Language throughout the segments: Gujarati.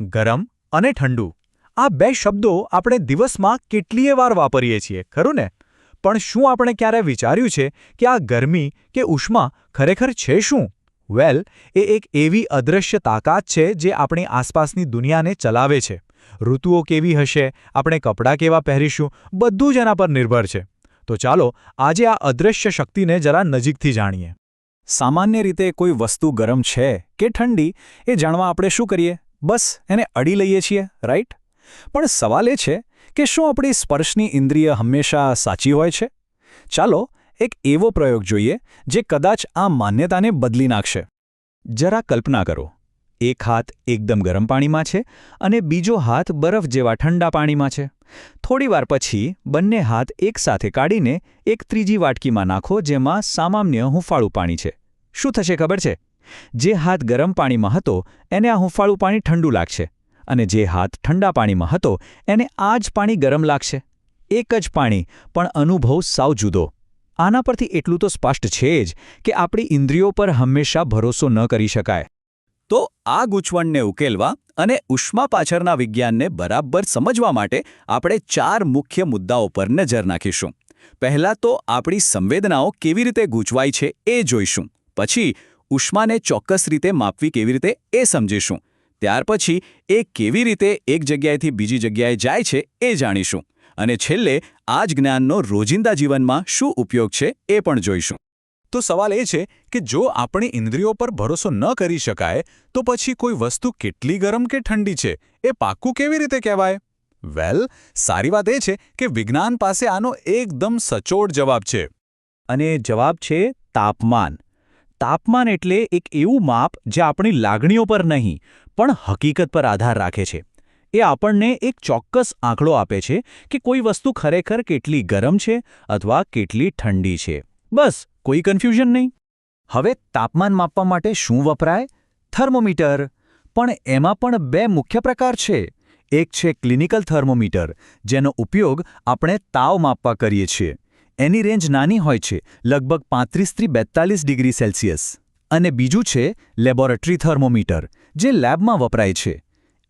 ગરમ અને ઠંડુ આ બે શબ્દો આપણે દિવસમાં કેટલીય વાર વાપરીએ છીએ ખરું ને? પણ શું આપણે ક્યારે વિચાર્યું છે કે આ ગરમી કે ઉષ્મા ખરેખર છે શું? એ એક એવી અદૃશ્ય તાકાત છે જે આપણી આસપાસની દુનિયાને ચલાવે છે. ઋતુઓ કેવી હશે, આપણે કપડાં કેવા પહેરીશું, બધું જ એના પર નિર્ભર છે. તો ચાલો આજે આ અદૃશ્ય શક્તિને જરા નજીકથી જાણીએ. સામાન્ય રીતે કોઈ વસ્તુ ગરમ છે કે ઠંડી એ જાણવા આપણે શું કરીએ? બસ એને અડી લઈએ છીએ, રાઈટ? પણ સવાલ એ છે કે શું આપણી સ્પર્શની ઇન્દ્રિય હંમેશા સાચી હોય છે? ચાલો એક એવો પ્રયોગ જોઈએ જે કદાચ આ માન્યતાને બદલી નાખશે. જરા કલ્પના કરો, એક હાથ એકદમ ગરમ પાણીમાં છે અને બીજો હાથ બરફ જેવા ઠંડા પાણીમાં છે. થોડીવાર પછી બંને હાથ એકસાથે કાઢીને એક ત્રીજી વાટકીમાં નાખો જેમાં સામાન્ય હૂંફાળું પાણી છે. શું થશે ખબર છે? જે હાથ ગરમ પાણીમાં હતો એને આ હૂંફાળું પાણી ઠંડુ લાગશે અને જે હાથ ઠંડા પાણીમાં હતો એને આ જ પાણી ગરમ લાગશે. એક જ પાણી, પણ અનુભવ સાવ જુદો. આના પરથી એટલું તો સ્પષ્ટ છે જ કે આપણી ઇન્દ્રિયો પર હંમેશા ભરોસો ન કરી શકાય. તો આ ગૂંચવણને ઉકેલવા અને ઉષ્મા પાછળના વિજ્ઞાનને બરાબર સમજવા માટે આપણે 4 મુખ્ય મુદ્દાઓ પર નજર નાખીશું. પહેલાં તો આપણી સંવેદનાઓ કેવી રીતે ગૂંચવાય છે એ જોઈશું. પછી ઉષ્માને ચોક્કસ રીતે માપવી કેવી રીતે એ સમજીશું. ત્યાર પછી એ કેવી રીતે એક જગ્યાએથી બીજી જગ્યાએ જાય છે એ જાણીશું. અને છેલ્લે આ જ જ્ઞાનનો રોજિંદા જીવનમાં શું ઉપયોગ છે એ પણ જોઈશું. તો સવાલ એ છે કે જો આપણી ઇન્દ્રિયો પર ભરોસો ન કરી શકાય તો પછી કોઈ વસ્તુ કેટલી ગરમ કે ઠંડી છે એ પાક્કું કેવી રીતે કહેવાય? સારી વાત એ છે કે વિજ્ઞાન પાસે આનો એકદમ સચોટ જવાબ છે. અને જવાબ છે તાપમાન. તાપમાન એટલે એક એવું માપ જે આપણી લાગણીઓ પર નહીં પણ હકીકત પર આધાર રાખે છે. એ આપણને એક ચોક્કસ આંકડો આપે છે કે કોઈ વસ્તુ ખરેખર કેટલી ગરમ છે અથવા કેટલી ઠંડી છે. બસ, કોઈ કન્ફ્યુઝન નહીં. હવે તાપમાન માપવા માટે શું વપરાય? થર્મોમીટર. પણ એમાં પણ 2 મુખ્ય પ્રકાર છે. એક છે ક્લિનિકલ થર્મોમીટર, જેનો ઉપયોગ આપણે તાવ માપવા કરીએ છીએ. એની રેન્જ નાની હોય છે, લગભગ 35થી 42 ડિગ્રી સેલ્સિયસ. અને બીજું છે લેબોરેટરી થર્મોમીટર, જે લેબમાં વપરાય છે.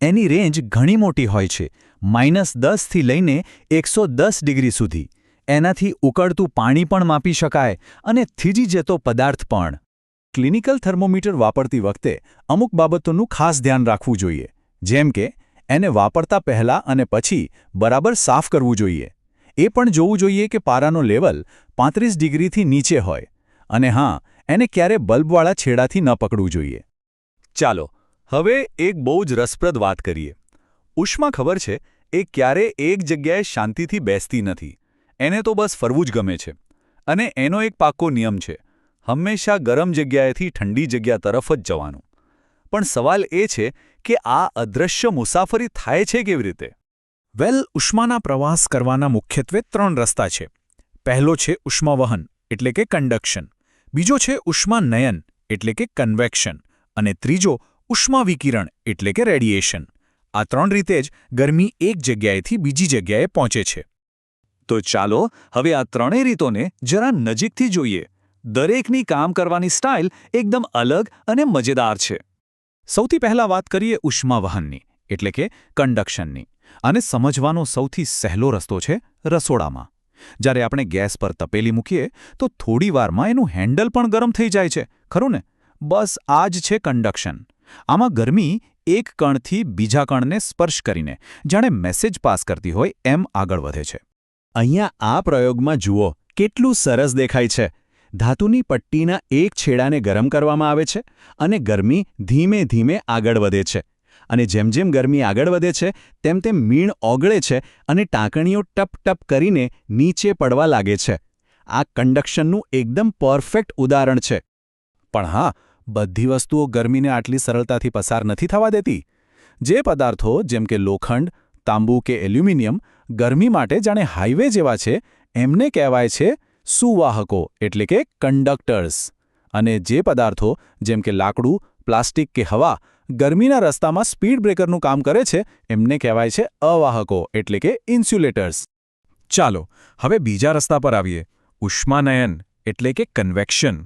એની રેન્જ ઘણી મોટી હોય છે, -10 થી લઈને 110 ડિગ્રી સુધી. એનાથી ઉકળતું પાણી પણ માપી શકાય અને થીજી જતો પદાર્થ પણ. ક્લિનિકલ થર્મોમીટર વાપરતી વખતે અમુક બાબતોનું ખાસ ધ્યાન રાખવું જોઈએ. જેમ કે એને વાપરતા પહેલાં અને પછી બરાબર સાફ કરવું જોઈએ. એ પણ જોવું જોઈએ કે પારાનો લેવલ 35 ડિગ્રીથી નીચે હોય. અને હા, એને ક્યારે બલ્બવાળા છેડાથી ન પકડવું જોઈએ. ચાલો હવે એક બહુ જ રસપ્રદ વાત કરીએ. ઉષ્મા ખબર છે એ ક્યારે એક જગ્યાએ શાંતિથી બેસતી નથી. એને તો બસ ફરવું જ ગમે છે. અને એનો એક પાક્કો નિયમ છે, હંમેશા ગરમ જગ્યાએથી ઠંડી જગ્યા તરફ જ જવાનું. પણ સવાલ એ છે કે આ અદૃશ્ય મુસાફરી થાય છે કેવી રીતે? ઉષ્માના પ્રવાસ કરવાના મુખ્યત્વે 3 રસ્તા છે. પહેલો છે ઉષ્માવહન એટલે કે કન્ડક્શન, બીજો છે ઉષ્માનયન એટલે કે કન્વેક્શન અને ત્રીજો ઉષ્માવિકિરણ એટલે કે રેડિયેશન. આ 3 રીતે જ ગરમી એક જગ્યાએથી બીજી જગ્યાએ પહોંચે છે. તો ચાલો હવે આ 3 રીતોને જરા નજીકથી જોઈએ. દરેકની કામ કરવાની સ્ટાઇલ એકદમ અલગ અને મજેદાર છે. સૌથી પહેલા વાત કરીએ ઉષ્માવહનની એટલે કે કન્ડક્શનની. આને સમજવાનો સૌથી સહેલો રસ્તો છે રસોડામાં. જ્યારે આપણે ગેસ પર તપેલી મૂકીએ તો થોડી વારમાં એનું હેન્ડલ પણ ગરમ થઈ જાય છે, ખરું ને? બસ આ જ છે કન્ડક્શન. આમાં ગરમી એક કણથી બીજા કણને સ્પર્શ કરીને જાણે મેસેજ પાસ કરતી હોય એમ આગળ વધે છે. અહીંયા આ પ્રયોગમાં જુઓ કેટલું સરસ દેખાય છે. ધાતુની પટ્ટીના એક છેડાને ગરમ કરવામાં આવે છે અને ગરમી ધીમે ધીમે આગળ વધે છે. અને જેમ જેમ ગરમી આગળ વધે છે તેમ તેમ મીણ ઓગળે છે અને ટાંકણીઓ ટપ ટપ કરીને નીચે પડવા લાગે છે. આ કન્ડક્શનનું એકદમ પરફેક્ટ ઉદાહરણ છે. પણ હા, બધી વસ્તુઓ ગરમીને આટલી સરળતાથી પસાર નથી થવા દેતી. જે પદાર્થો જેમ કે લોખંડ, તાંબુ કે એલ્યુમિનિયમ ગરમી માટે જાણે હાઈવે જેવા છે, એમને કહેવાય છે સુવાહકો એટલે કે કંડક્ટર્સ. અને જે પદાર્થો જેમ કે લાકડું, પ્લાસ્ટિક કે હવા ગરમીના રસ્તામાં સ્પીડ બ્રેકરનું કામ કરે છે, એમને કહેવાય છે અવાહકો એટલે કે ઇન્સ્યુલેટર્સ. ચાલો હવે બીજા રસ્તા પર આવીએ. ઉષ્માનયન એટલે કે કન્વેક્શન.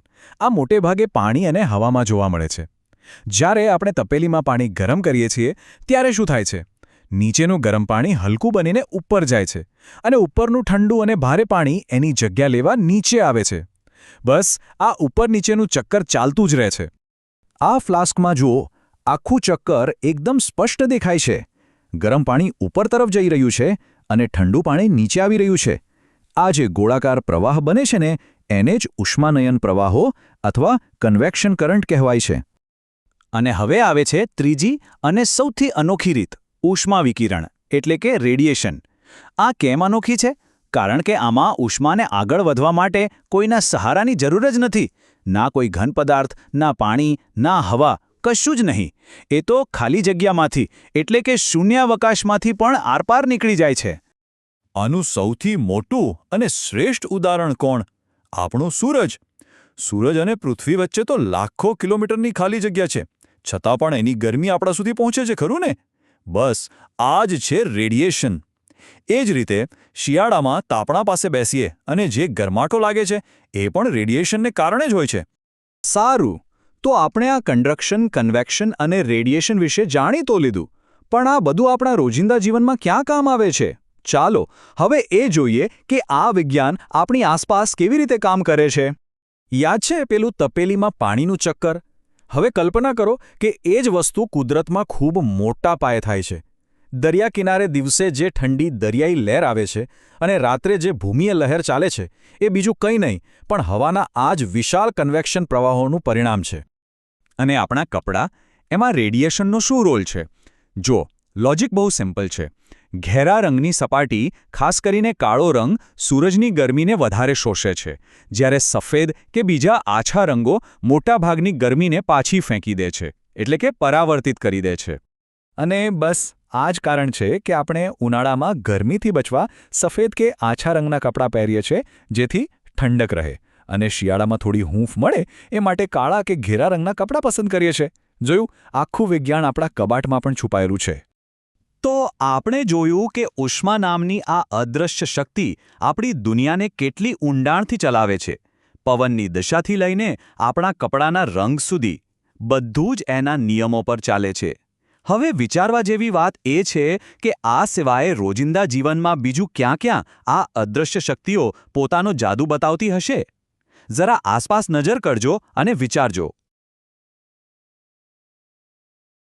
આ મોટેભાગે પાણી અને હવામાં જોવા મળે છે. જ્યારે આપણે તપેલીમાં પાણી ગરમ કરીએ છીએ ત્યારે શું થાય છે? નીચેનું ગરમ પાણી હલકું બનીને ઉપર જાય છે અને ઉપરનું ઠંડુ અને ભારે પાણી એની જગ્યા લેવા નીચે આવે છે. બસ આ ઉપર નીચેનું ચક્કર ચાલતું જ રહે છે. આ ફ્લાસ્કમાં જુઓ, આખું ચક્કર એકદમ સ્પષ્ટ દેખાય છે. ગરમ પાણી ઉપર તરફ જઈ રહ્યું છે અને ઠંડુ પાણી નીચે આવી રહ્યું છે. આ જે ગોળાકાર પ્રવાહ બને છે ને, એને જ ઉષ્માનયન પ્રવાહો અથવા કન્વેક્શન કરન્ટ કહેવાય છે. અને હવે આવે છે ત્રીજી અને સૌથી અનોખી રીત, ઉષ્મા વિકિરણ એટલે કે રેડિયેશન. આ કેમ અનોખી છે? કારણ કે આમાં ઉષ્માને આગળ વધવા માટે કોઈના સહારાની જરૂર જ નથી. ના કોઈ ઘન પદાર્થ, ના પાણી, ના હવા, કશું જ નહીં. એ તો ખાલી જગ્યામાંથી એટલે કે શૂન્યાવકાશમાંથી પણ આરપાર નીકળી જાય છે. આનું સૌથી મોટું અને શ્રેષ્ઠ ઉદાહરણ કોણ? આપણો સૂરજ. સૂરજ અને પૃથ્વી વચ્ચે તો લાખો કિલોમીટરની ખાલી જગ્યા છે, છતાં પણ એની ગરમી આપણા સુધી પહોંચે છે, ખરું ને? બસ આ જ છે રેડિયેશન. એ જ રીતે શિયાળામાં તાપણા પાસે બેસીએ અને જે ગરમાટો લાગે છે એ પણ રેડિયેશનને કારણે જ હોય છે. સારું, તો આપણે આ કન્ડક્શન, કન્વેક્શન અને રેડિયેશન વિશે જાણી તો લીધું, પણ આ બધું આપણા રોજિંદા જીવનમાં ક્યાં કામ આવે છે? ચાલો હવે એ જોઈએ કે આ વિજ્ઞાન આપણી આસપાસ કેવી રીતે કામ કરે છે. યાદ છે પેલું તપેલીમાં પાણીનું ચક્કર? હવે કલ્પના કરો કે એ જ વસ્તુ કુદરતમાં ખૂબ મોટા પાયે થાય છે. દરિયા કિનારે દિવસે જે ઠંડી દરિયાઈ લહેર આવે છે અને રાત્રે જે ભૂમિય લહેર ચાલે છે એ બીજું કંઈ નહીં પણ હવાના આ જ વિશાળ કન્વેક્શન પ્રવાહોનું પરિણામ છે. અને આપણા કપડાં, એમાં રેડિયેશનનો શું રોલ છે? જો, લોજિક બહુ સિમ્પલ છે. ઘેરા રંગની સપાટી, ખાસ કરીને કાળો રંગ, સૂરજની ગરમીને વધારે શોષે છે, જ્યારે સફેદ કે બીજા આછા રંગો મોટાભાગની ગરમીને પાછી ફેંકી દે છે, એટલે કે પરાવર્તિત કરી દે છે. અને બસ આ જ કારણ છે કે આપણે ઉનાળામાં ગરમીથી બચવા સફેદ કે આછા રંગના કપડાં પહેરીએ છીએ, જેથી ઠંડક રહે, અને શિયાળામાં થોડી હૂંફ મળે એ માટે કાળા કે ઘેરા રંગના કપડાં પસંદ કરીએ છીએ. જોયું, આખું વિજ્ઞાન આપણા કબાટમાં પણ છુપાયેલું છે. તો આપણે જોયું કે ઉષ્મા નામની આ અદૃશ્ય શક્તિ આપણી દુનિયાને કેટલી ઊંડાણથી ચલાવે છે. પવનની દિશાથી લઈને આપણા કપડાના રંગ સુધી બધું જ એના નિયમો પર ચાલે છે. હવે વિચારવા જેવી વાત એ છે કે આ સિવાય રોજિંદા જીવનમાં બીજું ક્યાં ક્યાં આ અદૃશ્ય શક્તિઓ પોતાનો જાદુ બતાવતી હશે? જરા આસપાસ નજર કરજો અને વિચારજો.